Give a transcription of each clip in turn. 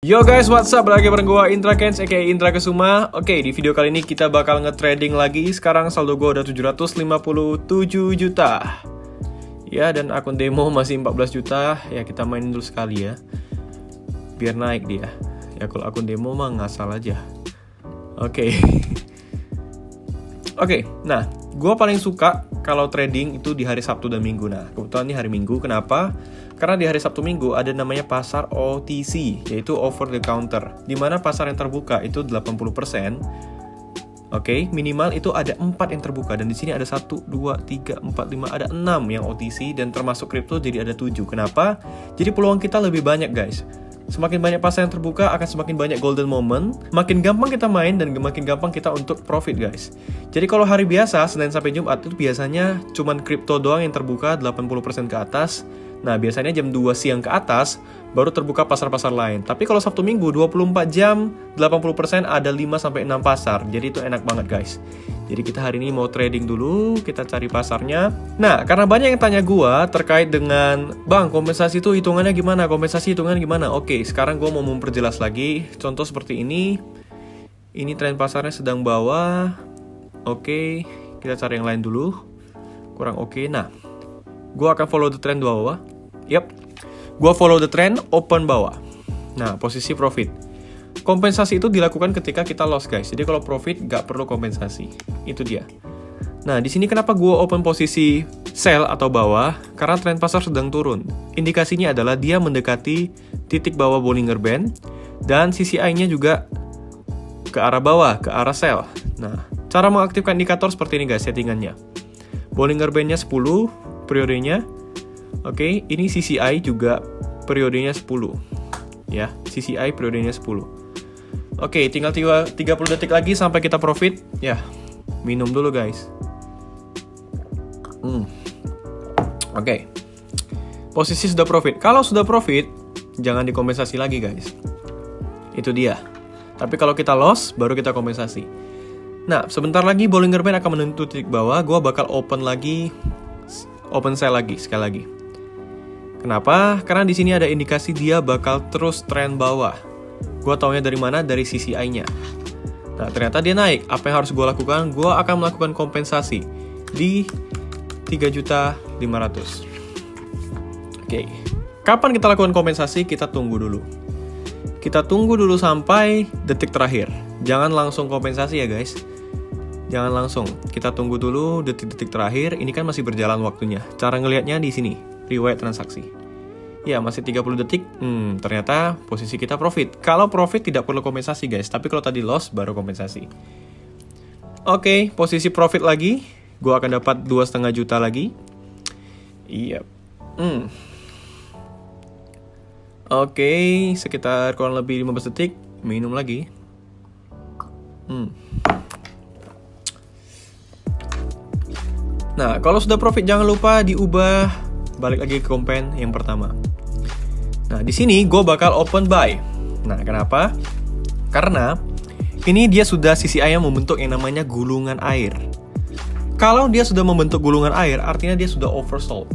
Yo guys, what's up? Lagi bareng gua Indra Kens, aka Indra Kesuma. Oke, di video kali ini kita bakal nge-trading lagi. Sekarang saldo gua udah 757 juta. Ya, dan akun demo masih 14 juta. Ya, kita mainin dulu sekali ya, biar naik dia. Ya, kalau akun demo mah ngasal aja. Oke. Oke, nah, gua paling suka kalau trading itu di hari Sabtu dan Minggu. Nah, kebetulan ini hari Minggu. Kenapa? Karena di hari Sabtu Minggu ada namanya pasar OTC, yaitu over the counter, di mana pasar yang terbuka itu 80%. Oke, minimal itu ada 4 yang terbuka, dan di sini ada 1, 2, 3, 4, 5, ada 6 yang OTC, dan termasuk kripto jadi ada 7. Kenapa? Jadi peluang kita lebih banyak guys. Semakin banyak pasar yang terbuka akan semakin banyak golden moment, makin gampang kita main dan makin gampang kita untuk profit guys. Jadi kalau hari biasa, Senin sampai Jumat itu biasanya cuman kripto doang yang terbuka 80% ke atas. Nah, biasanya jam 2 siang ke atas baru terbuka pasar-pasar lain. Tapi kalau Sabtu Minggu 24 jam 80% ada 5 sampai 6 pasar. Jadi itu enak banget guys. Jadi kita hari ini mau trading dulu, kita cari pasarnya. Nah, karena banyak yang tanya gua terkait dengan, "Bang, kompensasi itu hitungannya gimana? Kompensasi hitungannya gimana?" Oke, sekarang gua mau memperjelas lagi. Contoh seperti ini. Ini tren pasarnya sedang bawah. Oke, kita cari yang lain dulu. Kurang oke. Nah, gua akan follow the trend bawah. Yap, gua follow the trend open bawah. Nah, posisi profit. Kompensasi itu dilakukan ketika kita loss guys. Jadi kalau profit nggak perlu kompensasi. Itu dia. Nah, di sini kenapa gua open posisi sell atau bawah? Karena tren pasar sedang turun. Indikasinya adalah dia mendekati titik bawah Bollinger Band, dan CCI-nya juga ke arah bawah, ke arah sell. Nah, cara mengaktifkan indikator seperti ini guys settingannya. Bollinger Band-nya 10 periodenya. Oke, ini CCI juga periodenya 10. Ya, CCI periodenya 10. Oke, tinggal 30 detik lagi sampai kita profit. Ya, minum dulu guys. Oke. Posisi sudah profit. Kalau sudah profit, jangan dikompensasi lagi guys. Itu dia. Tapi kalau kita loss, baru kita kompensasi. Nah, sebentar lagi Bollinger Band akan menyentuh titik bawah. Gua bakal open sell lagi sekali lagi. Kenapa? Karena di sini ada indikasi dia bakal terus tren bawah. Gua taunya dari mana? Dari CCI-nya. Nah, ternyata dia naik. Apa yang harus gua lakukan? Gua akan melakukan kompensasi di 3.500.000. Oke. Kapan kita lakukan kompensasi? Kita tunggu dulu. Kita tunggu dulu sampai detik terakhir. Jangan langsung kompensasi ya guys. Jangan langsung. Kita tunggu dulu detik-detik terakhir. Ini kan masih berjalan waktunya. Cara ngelihatnya di sini, riwayat transaksi. Ya, masih 30 detik. Ternyata posisi kita profit. Kalau profit tidak perlu kompensasi guys. Tapi kalau tadi loss baru kompensasi. Oke, posisi profit lagi. Gua akan dapat 2,5 juta lagi. Iya. Oke, sekitar kurang lebih 15 detik. Minum lagi. Nah, kalau sudah profit jangan lupa diubah balik lagi ke kompen yang pertama. Nah, di sini gue bakal open buy. Nah, kenapa? Karena ini dia sudah CCI-nya membentuk yang namanya gulungan air. Kalau dia sudah membentuk gulungan air, artinya dia sudah oversold.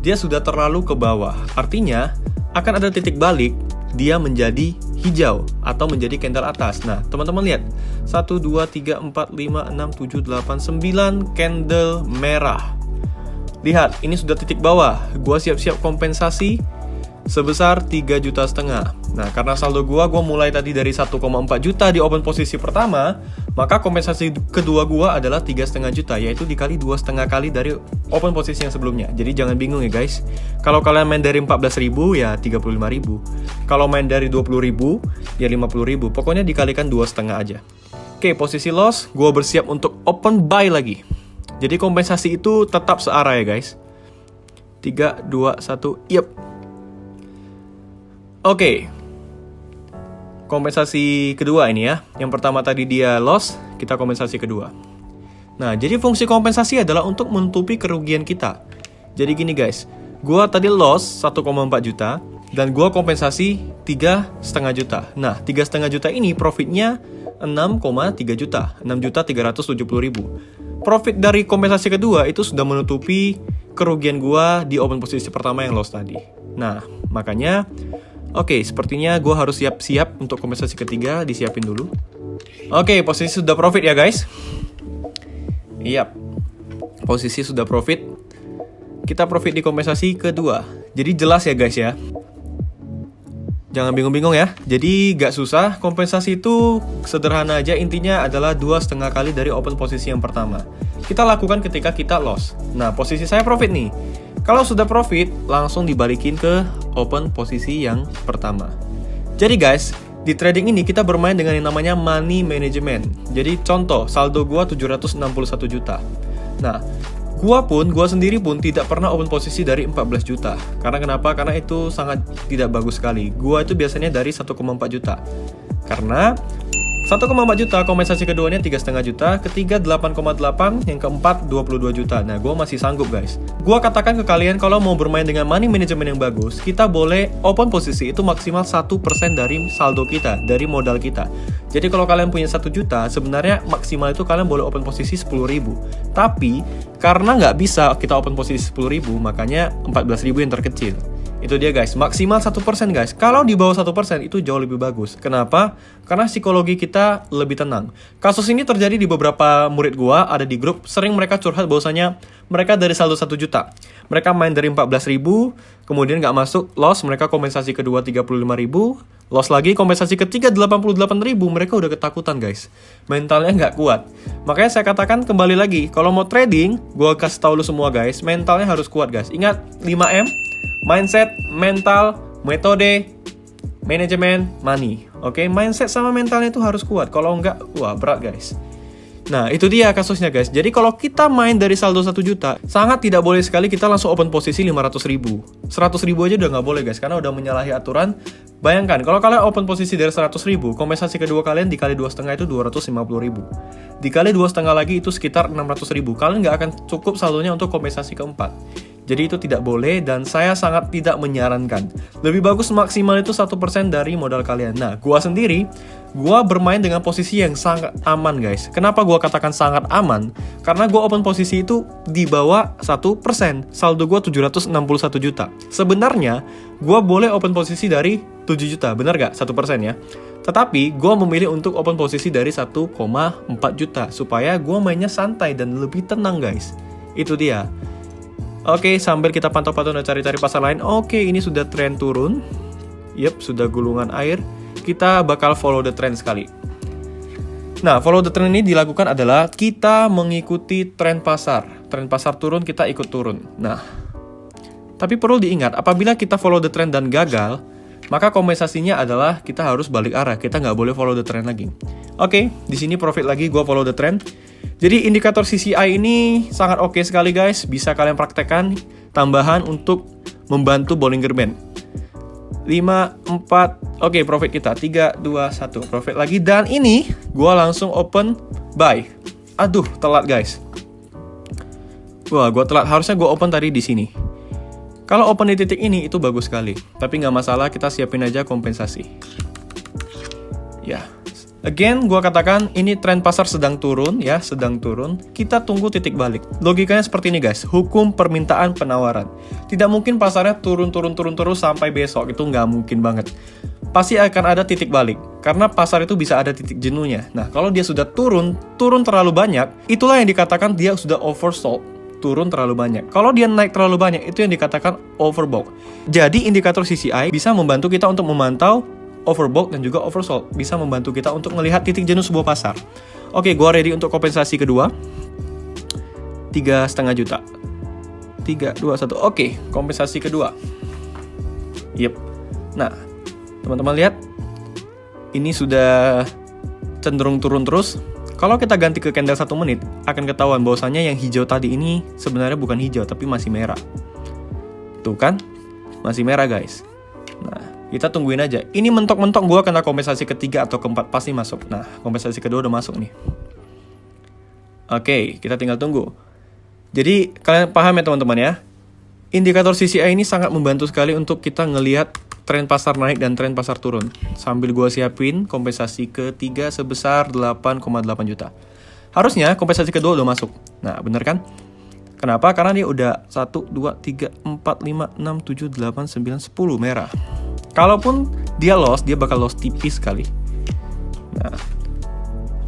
Dia sudah terlalu ke bawah. Artinya akan ada titik balik, dia menjadi hijau atau menjadi candle atas. Nah, teman-teman lihat. 1, 2, 3, 4, 5, 6, 7, 8, 9 candle merah. Lihat, ini sudah titik bawah. Gua siap-siap kompensasi sebesar 3,5 juta. Nah, karena saldo gua mulai tadi dari 1,4 juta di open posisi pertama, maka kompensasi kedua gua adalah 3,5 juta, yaitu dikali 2,5 kali dari open posisi yang sebelumnya. Jadi jangan bingung ya guys. Kalau kalian main dari 14.000 ya 35.000. Kalau main dari 20.000 ya 50.000. Pokoknya dikalikan 2,5 aja. Oke, posisi loss, gua bersiap untuk open buy lagi. Jadi kompensasi itu tetap searah ya guys. 3, 2, 1, yep. Oke. Kompensasi kedua ini ya. Yang pertama tadi dia loss, kita kompensasi kedua. Nah, jadi fungsi kompensasi adalah untuk menutupi kerugian kita. Jadi gini guys, gua tadi loss 1,4 juta dan gua kompensasi 3,5 juta. Nah, 3,5 juta ini profitnya 6,3 juta, 6.370.000. Profit dari kompensasi kedua itu sudah menutupi kerugian gua di open posisi pertama yang loss tadi. Nah, makanya Oke, sepertinya gue harus siap-siap untuk kompensasi ketiga, disiapin dulu. Oke, posisi sudah profit ya guys. Iya, posisi sudah profit. Kita profit di kompensasi kedua. Jadi jelas ya guys ya. Jangan bingung-bingung ya. Jadi gak susah, kompensasi itu sederhana aja. Intinya adalah 2,5 kali dari open posisi yang pertama. Kita lakukan ketika kita loss. Nah, posisi saya profit nih. Kalau sudah profit, langsung dibalikin ke open posisi yang pertama. Jadi guys, di trading ini kita bermain dengan yang namanya money management. Jadi contoh, saldo gua 761 juta. Nah, gua sendiri pun tidak pernah open posisi dari 14 juta. Karena kenapa? Karena itu sangat tidak bagus sekali. Gua itu biasanya dari 1,4 juta. Karena 1,4 juta, kompensasi keduanya 3,5 juta, ketiga 8,8, yang keempat 22 juta. Nah, gue masih sanggup guys. Gue katakan ke kalian kalau mau bermain dengan money management yang bagus, kita boleh open posisi itu maksimal 1% dari saldo kita, dari modal kita. Jadi kalau kalian punya 1 juta, sebenarnya maksimal itu kalian boleh open posisi 10.000. Tapi, karena nggak bisa kita open posisi 10.000, makanya 14.000 yang terkecil. Itu dia guys, maksimal 1% guys. Kalau di bawah 1% itu jauh lebih bagus. Kenapa? Karena psikologi kita lebih tenang. Kasus ini terjadi di beberapa murid gua, ada di grup. Sering mereka curhat bahwasanya mereka dari saldo 1 juta. Mereka main dari 14.000, kemudian nggak masuk, loss, mereka kompensasi kedua 35.000, loss lagi, kompensasi ketiga 88.000, mereka udah ketakutan guys. Mentalnya nggak kuat. Makanya saya katakan kembali lagi, kalau mau trading, gua kasih tahu lu semua guys, mentalnya harus kuat guys. Ingat 5M, mindset, mental, metode, manajemen, money. Oke, mindset sama mentalnya itu harus kuat. Kalau enggak, wah berat guys. Nah, itu dia kasusnya guys. Jadi kalau kita main dari saldo 1 juta, sangat tidak boleh sekali kita langsung open posisi 500.000. 100.000 aja udah nggak boleh guys, karena udah menyalahi aturan. Bayangkan, kalau kalian open posisi dari 100.000, kompensasi kedua kalian dikali 2,5 itu 250.000. Dikali 2,5 lagi itu sekitar 600.000. Kalian nggak akan cukup saldonya untuk kompensasi keempat. Jadi itu tidak boleh dan saya sangat tidak menyarankan. Lebih bagus maksimal itu 1% dari modal kalian. Nah, gua sendiri, gua bermain dengan posisi yang sangat aman guys. Kenapa gua katakan sangat aman? Karena gua open posisi itu di bawah 1%. Saldo gua 761 juta. Sebenarnya, gua boleh open posisi dari 7 juta. Benar gak? 1% ya. Tetapi, gua memilih untuk open posisi dari 1,4 juta. Supaya gua mainnya santai dan lebih tenang guys. Itu dia. Oke, sambil kita pantau-pantau dan cari-cari pasar lain. Oke, ini sudah tren turun. Yep, sudah gulungan air. Kita bakal follow the trend sekali. Nah, follow the trend ini dilakukan adalah kita mengikuti tren pasar. Tren pasar turun, kita ikut turun. Nah, tapi perlu diingat, apabila kita follow the trend dan gagal, maka kompensasinya adalah kita harus balik arah. Kita nggak boleh follow the trend lagi. Oke, di sini profit lagi, gua follow the trend. Jadi indikator CCI ini sangat oke sekali guys, bisa kalian praktekkan tambahan untuk membantu Bollinger Band. 5, 4, oke profit kita, 3, 2, 1, profit lagi. Dan ini, gua langsung open buy. Aduh, telat guys. Wah, gua telat, harusnya gua open tadi di sini. Kalau open di titik ini, itu bagus sekali. Tapi nggak masalah, kita siapin aja kompensasi. Ya. Again, gua katakan ini tren pasar sedang turun ya, sedang turun. Kita tunggu titik balik. Logikanya seperti ini guys, hukum permintaan penawaran. Tidak mungkin pasarnya turun terus sampai besok, itu nggak mungkin banget. Pasti akan ada titik balik, karena pasar itu bisa ada titik jenuhnya. Nah, kalau dia sudah turun terlalu banyak, itulah yang dikatakan dia sudah oversold. Turun terlalu banyak. Kalau dia naik terlalu banyak, itu yang dikatakan overbought. Jadi indikator CCI bisa membantu kita untuk memantau overbought dan juga oversold, bisa membantu kita untuk melihat titik jenuh sebuah pasar. Oke, gua ready untuk kompensasi kedua. 3,5 juta. 3, 2, 1. Oke, kompensasi kedua. Yep. Nah, teman-teman lihat, ini sudah cenderung turun terus. Kalau kita ganti ke candle 1 menit, akan ketahuan bahwasannya yang hijau tadi ini sebenarnya bukan hijau, tapi masih merah. Tuh kan? Masih merah guys. Nah, kita tungguin aja. Ini mentok-mentok gue kena kompensasi ketiga atau keempat pasti masuk. Nah, kompensasi kedua udah masuk nih. Oke, kita tinggal tunggu. Jadi, kalian paham ya teman-teman ya? Indikator CCI ini sangat membantu sekali untuk kita ngelihat tren pasar naik dan tren pasar turun. Sambil gue siapin kompensasi ketiga sebesar 8,8 juta. Harusnya kompensasi kedua udah masuk. Nah, bener kan? Kenapa? Karena dia udah 1, 2, 3, 4, 5, 6, 7, 8, 9, 10 merah. Kalaupun dia loss, dia bakal loss tipis sekali. Nah,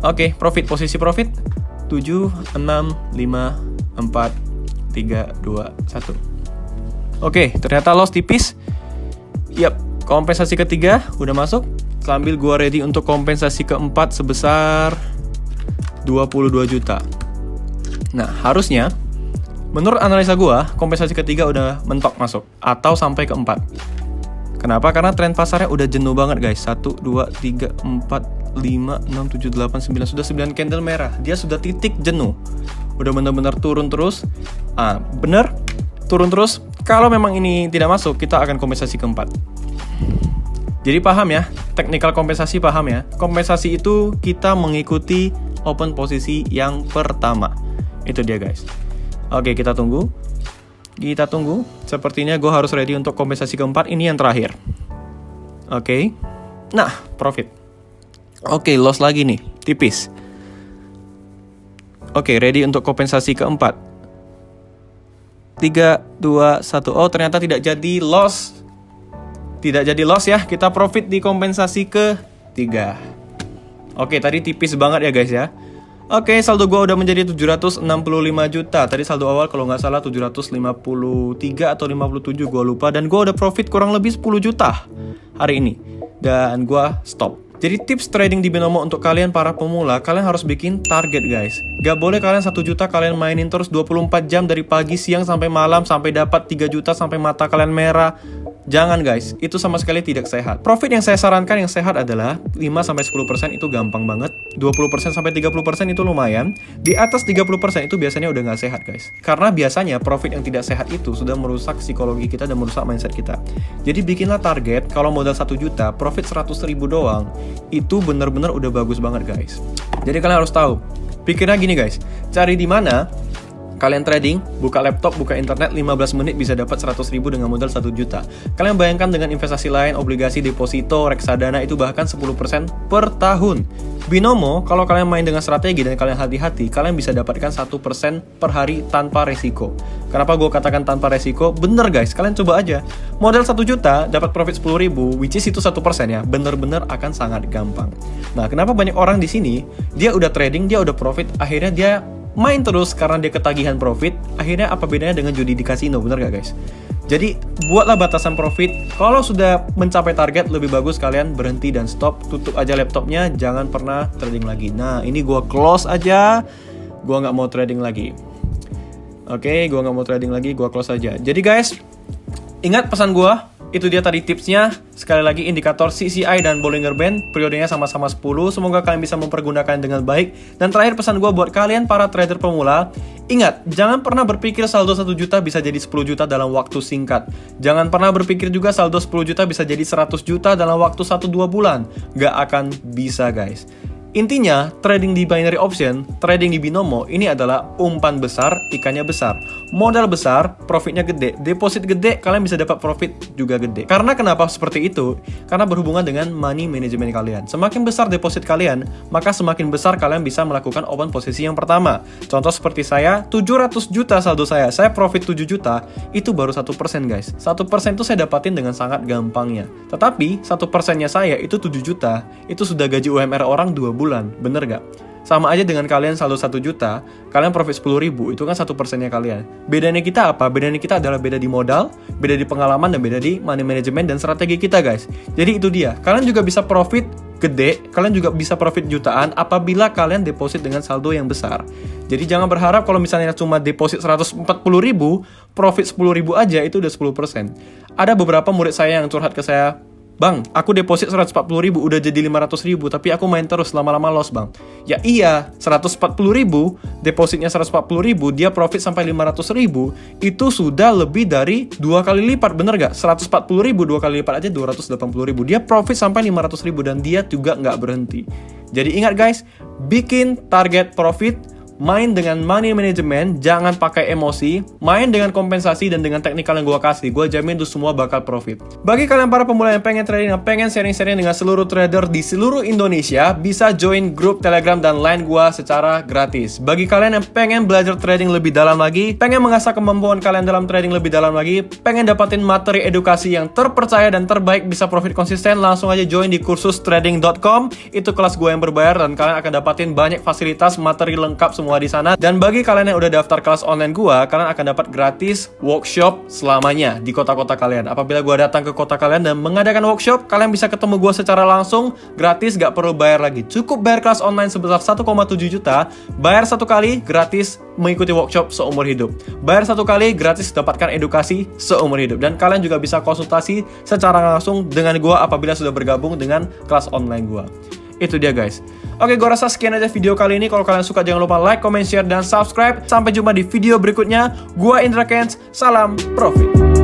oke, profit, posisi profit 7, 6, 5, 4, 3, 2, 1. Oke, ternyata loss tipis. Yap, kompensasi ketiga udah masuk. Sambil gua ready untuk kompensasi keempat sebesar 22 juta. Nah, harusnya menurut analisa gua, kompensasi ketiga udah mentok masuk atau sampai keempat. Kenapa? Karena tren pasarnya udah jenuh banget guys. 1, 2, 3, 4, 5, 6, 7, 8, 9. Sudah 9 candle merah. Dia sudah titik jenuh. Udah benar-benar turun terus. Bener, turun terus. Kalau memang ini tidak masuk, kita akan kompensasi keempat. Jadi paham ya, teknikal kompensasi paham ya. Kompensasi itu kita mengikuti open posisi yang pertama. Itu dia guys. Oke, kita tunggu. Kita tunggu. Sepertinya gue harus ready untuk kompensasi keempat. Ini yang terakhir. Oke. Nah, profit. Oke, loss lagi nih. Tipis. Oke, ready untuk kompensasi keempat. 3, 2, 1. Oh, ternyata tidak jadi loss. Tidak jadi loss ya. Kita profit di kompensasi ketiga. Oke, tadi tipis banget ya guys ya. Oke, saldo gue udah menjadi 765 juta. Tadi saldo awal kalau nggak salah 753 atau 57, gue lupa. Dan gue udah profit kurang lebih 10 juta hari ini. Dan gue stop. Jadi tips trading di Binomo untuk kalian para pemula, kalian harus bikin target guys. Gak boleh kalian 1 juta kalian mainin terus 24 jam dari pagi, siang, sampai malam, sampai dapat 3 juta, sampai mata kalian merah. Jangan guys, itu sama sekali tidak sehat. Profit yang saya sarankan yang sehat adalah 5-10% itu gampang banget. 20-30% itu lumayan. Di atas 30% itu biasanya udah nggak sehat guys. Karena biasanya profit yang tidak sehat itu sudah merusak psikologi kita dan merusak mindset kita. Jadi bikinlah target, kalau modal 1 juta, profit 100 ribu doang. Itu bener-bener udah bagus banget guys. Jadi kalian harus tahu. Pikirnya gini guys, cari di mana kalian trading, buka laptop, buka internet, 15 menit bisa dapat 100 ribu dengan modal 1 juta. Kalian bayangkan dengan investasi lain, obligasi, deposito, reksadana itu bahkan 10% per tahun. Binomo, kalau kalian main dengan strategi dan kalian hati-hati, kalian bisa dapatkan 1% per hari tanpa resiko. Kenapa gue katakan tanpa resiko? Bener guys, kalian coba aja. Modal 1 juta, dapat profit 10 ribu, which is itu 1% ya. Bener-bener akan sangat gampang. Nah, kenapa banyak orang di sini, dia udah trading, dia udah profit, akhirnya dia main terus karena dia ketagihan profit. Akhirnya apa bedanya dengan judi di kasino, bener gak guys? Jadi buatlah batasan profit. Kalau sudah mencapai target, lebih bagus kalian berhenti dan stop. Tutup aja laptopnya, jangan pernah trading lagi. Nah, ini gua close aja. Gua nggak mau trading lagi. Oke, gua nggak mau trading lagi, gua close aja. Jadi guys, ingat pesan gua. Itu dia tadi tipsnya. Sekali lagi indikator CCI dan Bollinger Band, periodenya sama-sama 10. Semoga kalian bisa mempergunakan dengan baik. Dan terakhir pesan gue buat kalian para trader pemula, ingat, jangan pernah berpikir saldo 1 juta bisa jadi 10 juta dalam waktu singkat. Jangan pernah berpikir juga saldo 10 juta bisa jadi 100 juta dalam waktu 1-2 bulan. Gak akan bisa guys. Intinya, trading di binary option, trading di Binomo, ini adalah umpan besar, ikannya besar. Modal besar, profitnya gede. Deposit gede, kalian bisa dapat profit juga gede. Karena kenapa seperti itu? Karena berhubungan dengan money management kalian. Semakin besar deposit kalian, maka semakin besar kalian bisa melakukan open posisi yang pertama. Contoh seperti saya, 700 juta saldo saya profit 7 juta, itu baru 1% guys. 1% itu saya dapatin dengan sangat gampangnya. Tetapi, 1%-nya saya itu 7 juta, itu sudah gaji UMR orang 2 bulan, bener gak? Sama aja dengan kalian saldo 1 juta, kalian profit 10 ribu, itu kan 1%-nya kalian. Bedanya kita apa? Bedanya kita adalah beda di modal, beda di pengalaman, dan beda di money management dan strategi kita guys. Jadi itu dia, kalian juga bisa profit gede, kalian juga bisa profit jutaan apabila kalian deposit dengan saldo yang besar. Jadi jangan berharap kalau misalnya cuma deposit 140 ribu, profit 10 ribu aja itu udah 10%. Ada beberapa murid saya yang curhat ke saya, Bang, aku deposit 140 ribu, udah jadi 500 ribu, tapi aku main terus, lama-lama loss bang. Ya iya, 140 ribu, depositnya 140 ribu, dia profit sampai 500 ribu, itu sudah lebih dari 2 kali lipat, bener gak? 140 ribu, 2 kali lipat aja 280 ribu, dia profit sampai 500 ribu, dan dia juga nggak berhenti. Jadi ingat guys, bikin target profit, main dengan money management, jangan pakai emosi, main dengan kompensasi dan dengan teknikal yang gue kasih. Gue jamin itu semua bakal profit. Bagi kalian para pemula yang pengen trading dan pengen sharing-sharing dengan seluruh trader di seluruh Indonesia, bisa join grup Telegram dan Line gue secara gratis. Bagi kalian yang pengen belajar trading lebih dalam lagi, pengen mengasah kemampuan kalian dalam trading lebih dalam lagi, pengen dapatin materi edukasi yang terpercaya dan terbaik bisa profit konsisten, langsung aja join di kursus trading.com. Itu kelas gue yang berbayar dan kalian akan dapatin banyak fasilitas, materi lengkap semua di sana. Dan bagi kalian yang udah daftar kelas online gue, kalian akan dapat gratis workshop selamanya di kota-kota kalian. Apabila gue datang ke kota kalian dan mengadakan workshop, kalian bisa ketemu gue secara langsung, gratis, gak perlu bayar lagi. Cukup bayar kelas online sebesar 1,7 juta, bayar satu kali, gratis mengikuti workshop seumur hidup. Bayar satu kali, gratis dapatkan edukasi seumur hidup. Dan kalian juga bisa konsultasi secara langsung dengan gue apabila sudah bergabung dengan kelas online gue. Itu dia guys. Oke, gue rasa sekian aja video kali ini. Kalau kalian suka jangan lupa like, comment, share, dan subscribe. Sampai jumpa di video berikutnya. Gue Indra Kents, salam profit.